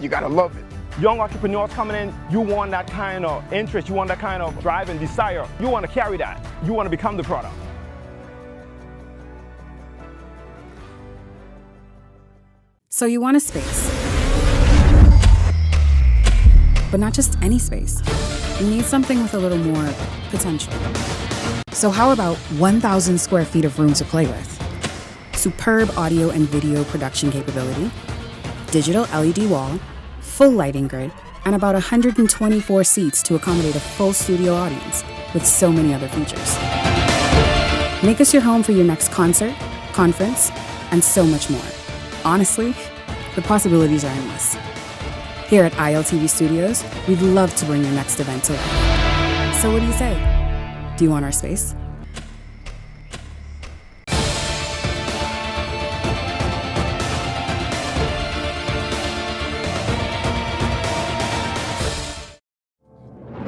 You got to love it. Young entrepreneurs coming in, you want that kind of interest. You want that kind of drive and desire. You want to carry that. You want to become the product. So you want a space. But not just any space. You need something with a little more potential. So how about 1,000 square feet of room to play with? Superb audio and video production capability, digital LED wall, full lighting grid, and about 124 seats to accommodate a full studio audience with so many other features. Make us your home for your next concert, conference, and so much more. Honestly, the possibilities are endless. Here at ILTV Studios, we'd love to bring your next event to life. So what do you say? Do you want our space?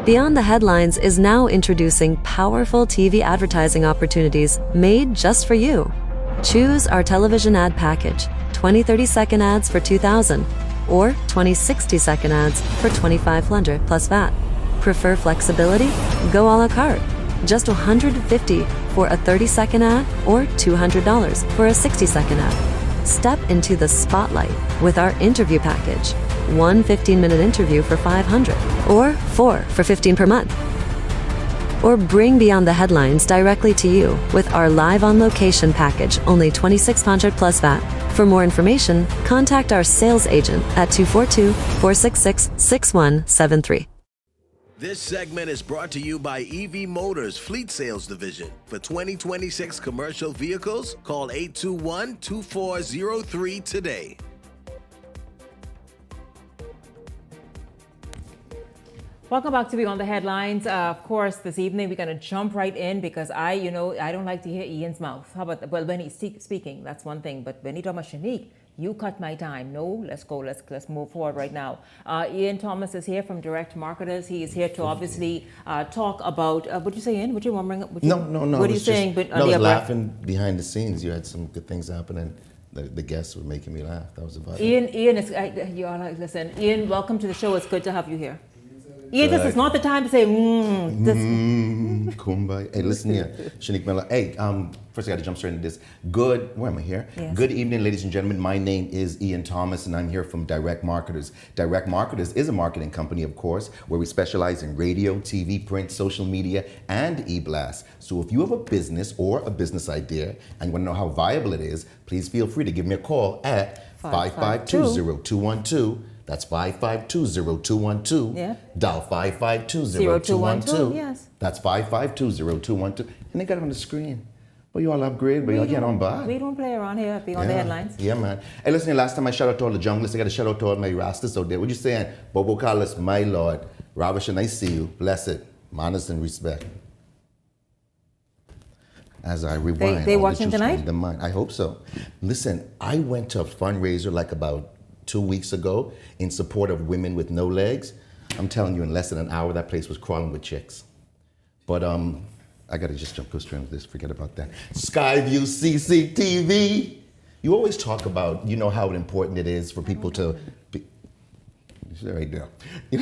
Beyond the Headlines is now introducing powerful TV advertising opportunities made just for you. Choose our television ad package, 20 30-second ads for $2,000. Or 20 60-second ads for $2,500 plus VAT. Prefer flexibility? Go a la carte. Just $150 for a 30-second ad or $200 for a 60-second ad. Step into the spotlight with our interview package. 1 15-minute interview for $500 or 4 for $15 per month. Or bring Beyond the Headlines directly to you with our live on location package, only $2,600 plus VAT. For more information, contact our sales agent at 242-466-6173. This segment is brought to you by EV Motors Fleet Sales Division. For 2026 commercial vehicles, call 821-2403 today. Welcome back to Beyond the Headlines. Of course, this evening we're going to jump right in because I don't like to hear Ian's mouth. How about, well, when he's speaking, that's one thing. But when he talks about Shanique, you cut my time. No, let's go. Let's move forward right now. Ian Thomas is here from Direct Marketers. He is here to obviously talk about, what you say, Ian? What you wondering? No. What are you saying? I was laughing behind the scenes. You had some good things happening. The guests were making me laugh. That was about it. Ian is, listen, Ian, welcome to the show. It's good to have you here. Ian, this is not the time to say, kumbaya. Hey, listen here, Shanique Miller. Hey, first I got to jump straight into this. Where am I here? Yes. Good evening, ladies and gentlemen. My name is Ian Thomas, and I'm here from Direct Marketers. Direct Marketers is a marketing company, of course, where we specialize in radio, TV, print, social media, and e-blast. So if you have a business or a business idea and you want to know how viable it is, please feel free to give me a call at 552-0212. That's 552-0212. Yeah. Dial 552-0212. Yes. That's 552-0212. And they got it on the screen. But you all upgrade, but y'all get on by. We don't play around here Beyond the Headlines. Yeah, man. Hey, listen, last time I shout out to all the junglers, I got to shout out to all my rastas out there. What you saying? Bobo Carlos, my lord. Ravish, and I see you. Blessed. Manners and respect. as I rewind. They all the watching juice tonight? from the mind. I hope so. Listen, I went to a fundraiser like about 2 weeks ago in support of women with no legs. I'm telling you, in less than an hour, that place was crawling with chicks. But I gotta just go straight into this. Forget about that. Skyview CCTV. You always talk about, you know, how important it is for people to be. Right there. You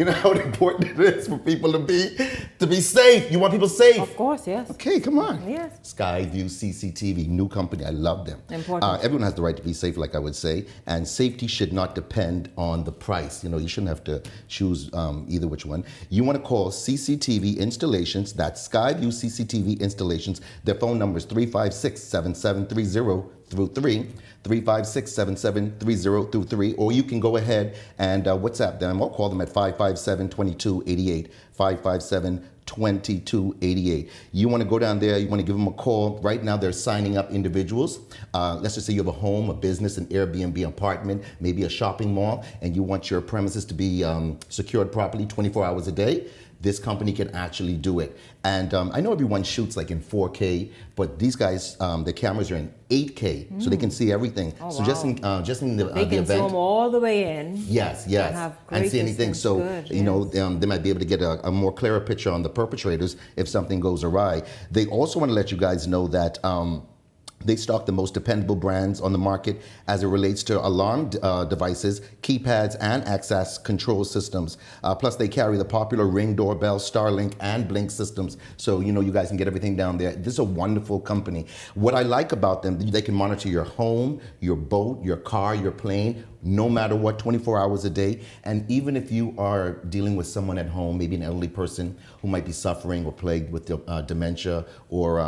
know how important it is for people to be safe. You want people safe. Of course, yes. Okay, come on. Yes. Skyview CCTV, new company. I love them. Important. Everyone has the right to be safe, like I would say, and safety should not depend on the price. You know, you shouldn't have to choose either which one. You want to call CCTV Installations. That's Skyview CCTV Installations. Their phone number is 356-7730-3. 356-7730-3, or you can go ahead and WhatsApp them or call them at 557-2288, 557-2288. You want to go down there, you want to give them a call. Right now they're signing up individuals. Let's just say you have a home, a business, an Airbnb apartment, maybe a shopping mall, and you want your premises to be secured properly 24 hours a day. This company can actually do it. And I know everyone shoots like in 4K, but these guys, the cameras are in 8K, so they can see everything. Oh, so wow. just in the They can event, zoom all the way in. yes, have and great see anything. distance. So Good, you know, they might be able to get a more clearer picture on the perpetrators if something goes awry. They also want to let you guys know that. They stock the most dependable brands on the market as it relates to alarm devices, keypads, and access control systems. Plus, they carry the popular Ring doorbell, Starlink, and Blink systems. So, you know, you guys can get everything down there. This is a wonderful company. What I like about them, they can monitor your home, your boat, your car, your plane, no matter what, 24 hours a day. And even if you are dealing with someone at home, maybe an elderly person who might be suffering or plagued with dementia or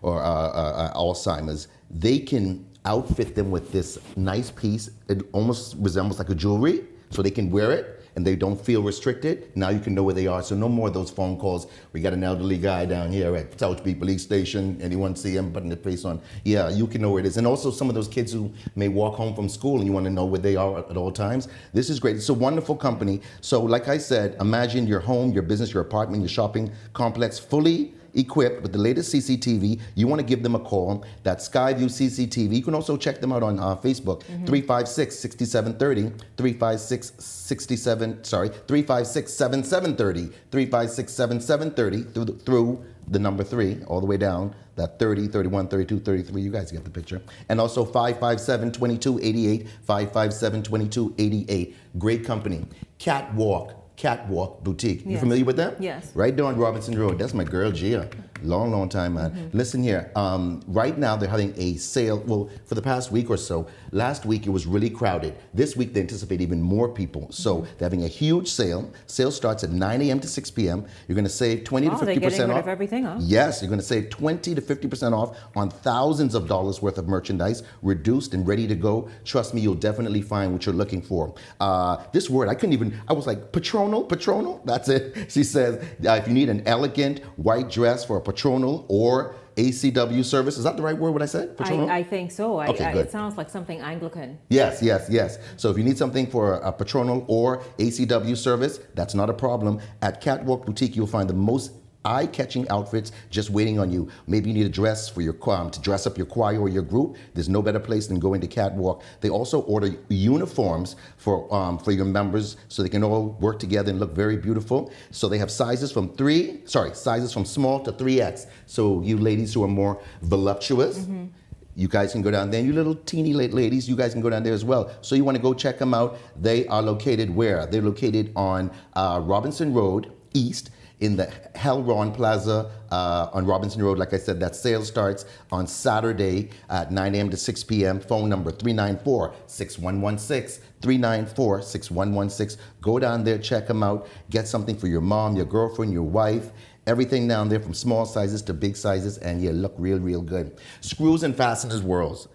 Alzheimer's, they can outfit them with this nice piece. It almost resembles like a jewelry, so they can wear it and they don't feel restricted. Now you can know where they are. So no more of those phone calls. We got an elderly guy down here at South Beach Police Station. Anyone see him putting the face on? Yeah, you can know where it is. And also some of those kids who may walk home from school and you want to know where they are at all times. This is great. It's a wonderful company. So like I said, imagine your home, your business, your apartment, your shopping complex fully equipped with the latest CCTV. You want to give them a call. That's Skyview CCTV. You can also check them out on Facebook. 356-6730, 356-7730, 356-7730 through the number 3 all the way down. That 30, 31, 32, 33. You guys get the picture. And also 557-2288, 557-2288. Great company. Catwalk Boutique. You familiar with them? Yes. Right there on Robinson Road. That's my girl, Gia. Long time, man. Listen here. Right now, they're having a sale. Well, for the past week or so. Last week, it was really crowded. This week, they anticipate even more people. So they're having a huge sale. Sale starts at 9 a.m. to 6 p.m. You're going to save 20 to 50% they're getting rid off. of everything, huh? Yes, you're going to save 20 to 50% off on thousands of dollars worth of merchandise, reduced and ready to go. Trust me, you'll definitely find what you're looking for. This word, I was like, patronal, that's it. She says, if you need an elegant white dress for a patronal or ACW service, is that the right word, what I said? Patronal? I think so. Okay, good. It sounds like something Anglican. Yes. So if you need something for a patronal or ACW service, that's not a problem. At Catwalk Boutique, you'll find the most eye-catching outfits just waiting on you. Maybe you need a dress for your to dress up your choir or your group. There's no better place than going to Catwalk. They also order uniforms for your members so they can all work together and look very beautiful. So they have sizes from small to 3X. So you ladies who are more voluptuous, you guys can go down there. And you little teeny ladies, you guys can go down there as well. So you want to go check them out. They are located where? They're located on Robinson Road East, in the Hellron Plaza on Robinson Road. Like I said, that sale starts on Saturday at 9 a.m. to 6 p.m. Phone number 394-6116, 394-6116. Go down there, check them out. Get something for your mom, your girlfriend, your wife. Everything down there from small sizes to big sizes, and you look real good. Screws and Fasteners World.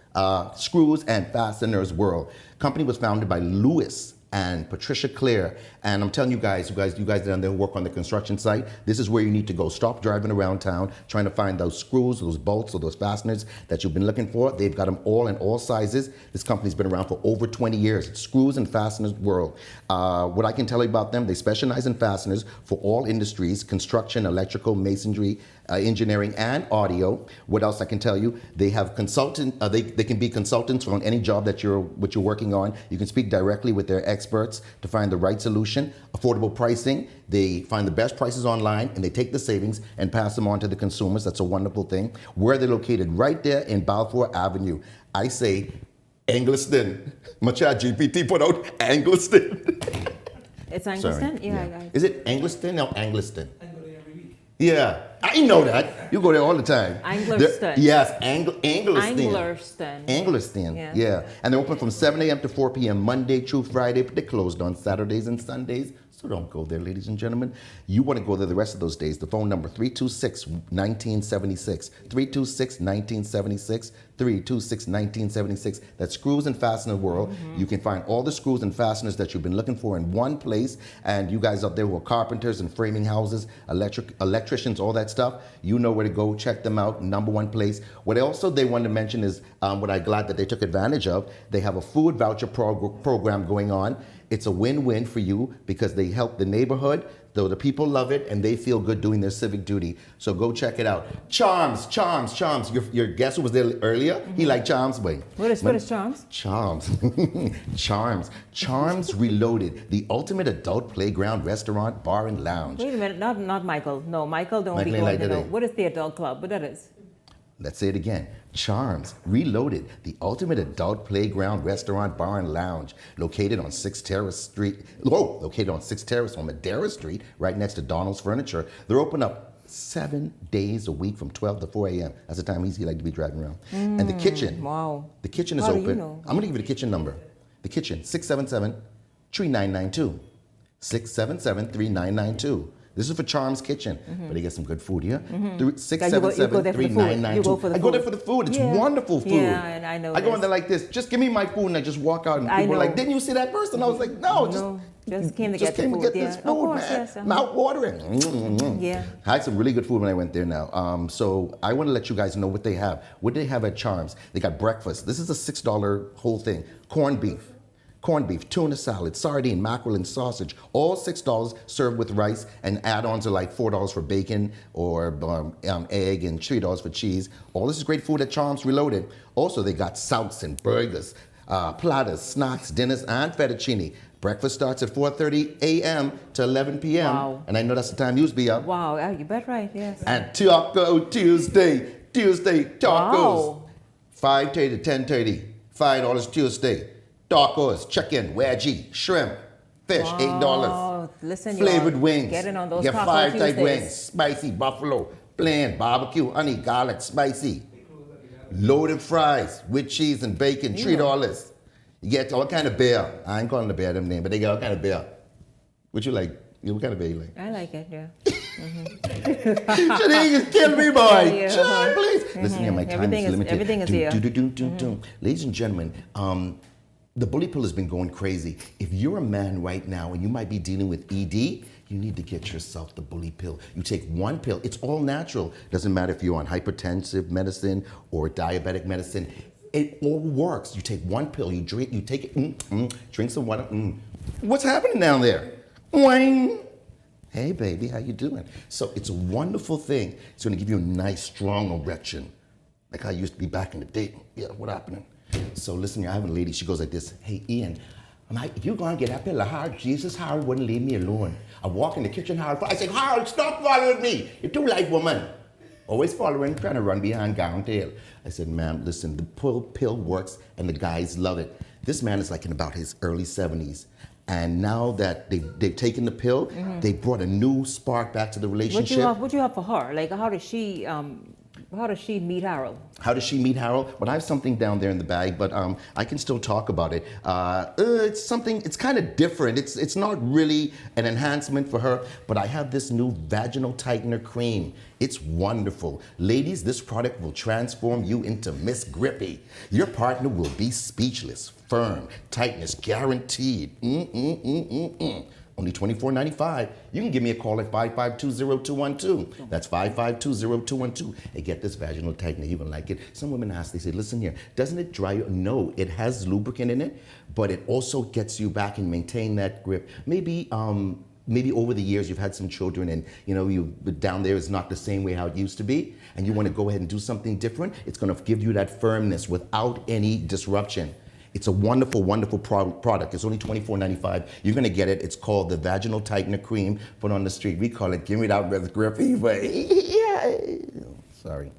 Company was founded by Louis and Patricia Clare. And I'm telling you guys down there who work on the construction site, this is where you need to go. Stop driving around town trying to find those screws, those bolts, or those fasteners that you've been looking for. They've got them all in all sizes. This company's been around for over 20 years. It's Screws and Fasteners World. What I can tell you about them, they specialize in fasteners for all industries: construction, electrical, masonry, engineering, and audio. What else I can tell you? They have they can be consultants on any job that you're working on. You can speak directly with their experts to find the right solution. Affordable pricing. They find the best prices online and they take the savings and pass them on to the consumers. That's a wonderful thing. Where they're located, right there in Balfour Avenue. I say Angliston. My chat GPT put out Angliston. It's Angliston? Sorry. Yeah. Is it Angliston or Angliston? Yeah, I know that. You go there all the time. Anglerston. Yes, Anglerston. Anglerston. Anglerston, yeah. And they're open from 7 a.m. to 4 p.m. Monday through Friday, but they're closed on Saturdays and Sundays. So don't go there, ladies and gentlemen. You want to go there the rest of those days. The phone number, 326-1976. 326-1976. 326-1976. That's Screws and Fastener World. You can find all the screws and fasteners that you've been looking for in one place. And you guys out there who are carpenters and framing houses, electricians, all that stuff, you know where to go. Check them out. Number one place. What also they wanted to mention is what I'm glad that they took advantage of. They have a food voucher program going on. It's a win-win for you because they help the neighborhood, though the people love it, and they feel good doing their civic duty. So go check it out. Charms. Your guest who was there earlier, he liked Charms, boy. What is Charms? Charms. Charms Reloaded, the ultimate adult playground, restaurant, bar, and lounge. Wait a minute, not Michael. No, Michael don't be going to know. What is the adult club? What that is? Let's say it again. Charms Reloaded, the ultimate adult playground, restaurant, bar, and lounge, located on 6th Terrace on Madera Street, right next to Donald's Furniture. They're open up 7 days a week from 12 to 4 a.m. That's the time he like to be driving around. And the kitchen. Wow. The kitchen is How open. do you know? I'm going to give you the kitchen number. The kitchen, 677-3992. 677-3992. This is for Charms Kitchen, but they get some good food here. 677-3992. You go for the food. I go there for the food. It's wonderful food. Yeah, and I know. I go in there like this. Just give me my food, and I just walk out, and people are like, "Didn't you see that person?" I was like, "No, just came to get the food. This food, man. Yes, Mouth watering." Yeah. I had some really good food when I went there now. So I want to let you guys know what they have. What they have at Charms. They got breakfast. This is a $6 whole thing. Corned beef, tuna salad, sardine, mackerel, and sausage. All $6 served with rice, and add-ons are like $4 for bacon or egg and $3 for cheese. All this is great food at Charms Reloaded. Also, they got soups and burgers, platters, snacks, dinners, and fettuccine. Breakfast starts at 4:30 a.m. to 11 p.m. Wow. And I know that's the time you'll be up. Wow, you bet right, yes. And Taco Tuesday tacos. Wow. 5:30 to 10:30, $5 Tuesday. Tacos, chicken, wedgie, shrimp, fish, $8. Listen, flavored wings. Getting on those Get Taco 5 type Tuesdays. wings, spicy buffalo, plain, barbecue, honey, garlic, spicy. Loaded fries with cheese and bacon, $3. You get all kind of beer. I ain't calling the beer them name, but they got all kind of beer. What you like? What kind of beer you like? I like it, yeah. Shanique is killing me, boy. Yeah. Sean, please. Listen here, my time is limited. Everything is here. Ladies and gentlemen, the bully pill has been going crazy. If you're a man right now and you might be dealing with ED, you need to get yourself the bully pill. You take one pill. It's all natural. Doesn't matter if you're on hypertensive medicine or diabetic medicine. It all works. You take one pill, you take it, drink some water. What's happening down there? Wang. Hey, baby, how you doing? So it's a wonderful thing. It's going to give you a nice, strong erection, like I used to be back in the day. Yeah, what happening? So listen, I have a lady, she goes like this, "Hey, Ian, you gonna get up here, Harold? Jesus, Harold wouldn't leave me alone. I walk in the kitchen, Harold. I say, Harold, stop following me. You're too light, woman. Always following, trying to run behind gown tail." I said, "Ma'am, listen, the pill works and the guys love it." This man is like in about his early 70s. And now that they've taken the pill, they brought a new spark back to the relationship. What you have for her? Like, how does she How does she meet Harold? How does she meet Harold? Well, I have something down there in the bag, but I can still talk about it. It's something, it's kind of different. It's not really an enhancement for her, but I have this new vaginal tightener cream. It's wonderful. Ladies, this product will transform you into Miss Grippy. Your partner will be speechless, firm, tightness guaranteed. Only $24.95. You can give me a call at 5520212. That's 5520212. And get this vaginal tightener. You will like it. Some women ask, they say, listen here, doesn't it dry you? No, it has lubricant in it, but it also gets you back and maintain that grip. Maybe over the years you've had some children and you down there is not the same way how it used to be, and you want to go ahead and do something different. It's going to give you that firmness without any disruption. It's a wonderful, wonderful product. It's only $24.95. You're going to get it. It's called the Vaginal Tightener Cream. Put on the street. We call it, give me that Miss Grippy. But sorry.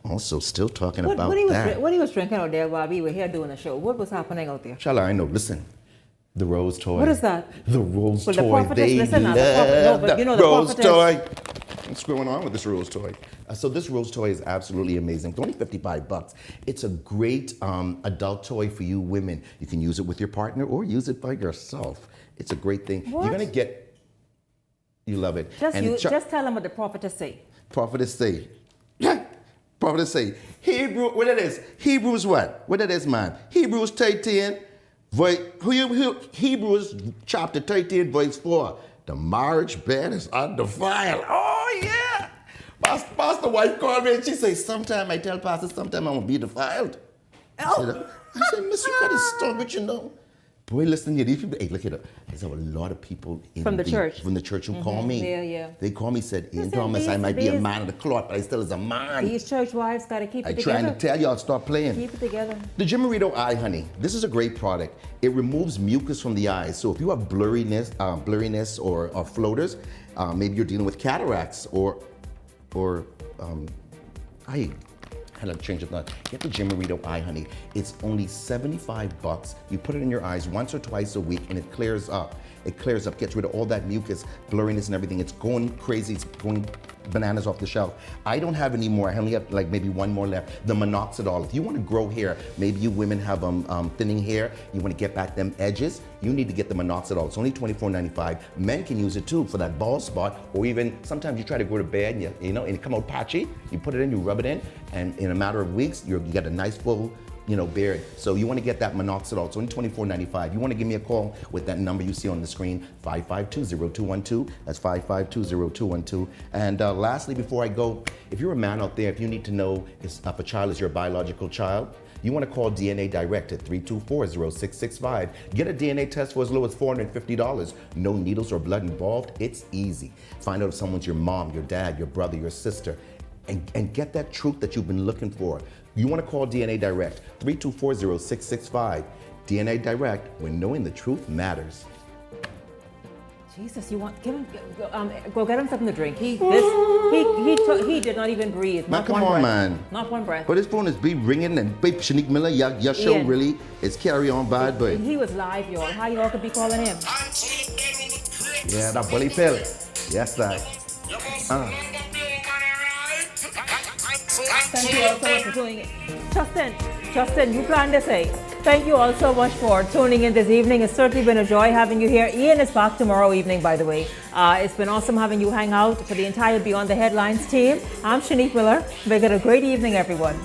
Also, still talking about that. What he was drinking out there while we were here doing a show? What was happening out there? Shala, I know. Listen. The Rose toy. What is that? The Rose well, toy. They love the Rose toy. What's going on with this Rose toy? So this Rose toy is absolutely amazing. It's only $55. It's a great adult toy for you women. You can use it with your partner or use it by yourself. It's a great thing. What? You're gonna get. You love it. Just tell them what the prophetess say. Prophetess say. Prophetess say. Hebrew. What it is? Hebrews what? What it is, man? Hebrews 13. Hebrews chapter 13, verse 4. The marriage bed is undefiled. Oh, yeah. Pastor wife called me and she said, sometime I tell Pastor, sometime I'm going to be defiled. Oh. I said, Miss, you got to stop what you know. Boy, listen here. These people, hey, look at it. There's a lot of people from the church who call me. Yeah. They call me, said, Ian Thomas, I might be a man of the cloth, but I still is a man. These church wives got to keep it together. I'm trying to tell y'all, stop playing. Keep it together. The Jimarito Eye Honey. This is a great product. It removes mucus from the eyes. So if you have blurriness or floaters, maybe you're dealing with cataracts or I had to change it. Get the Jimarito Eye Honey. It's only $75. You put it in your eyes once or twice a week and it clears up. It clears up, gets rid of all that mucus, blurriness and everything. It's going crazy. It's going bananas off the shelf. I don't have any more. I only have like maybe one more left. The minoxidil. If you want to grow hair, maybe you women have thinning hair, you want to get back them edges, you need to get the minoxidil. It's only $24.95. Men can use it too for that bald spot, or even sometimes you try to go to bed and and it come out patchy. You put it in, you rub it in, and in a matter of weeks, you get a nice full beard. So you want to get that minoxidil. It's only $24.95. You want to give me a call with that number you see on the screen, 552-0212. That's 552-0212. And lastly, before I go, if you're a man out there, if you need to know if a child is your biological child, you want to call DNA Direct at 324-0665. Get a DNA test for as low as $450. No needles or blood involved. It's easy. Find out if someone's your mom, your dad, your brother, your sister, and get that truth that you've been looking for. You want to call DNA Direct, 324-0665. DNA Direct, when knowing the truth matters. Jesus, go get him something to drink. He did not even breathe. Man, come on, man. Not one breath. But his phone is ringing, and babe, Shanique Miller, your show Ian, really is carry on bad, but he was live, y'all. How y'all could be calling him? Yeah, that bully pill. Yes, that. Thank you all so much for tuning in. Justin, you planned to say. Thank you all so much for tuning in this evening. It's certainly been a joy having you here. Ian is back tomorrow evening, by the way. It's been awesome having you hang out. For the entire Beyond the Headlines team, I'm Shanique Miller. Make it a great evening, everyone.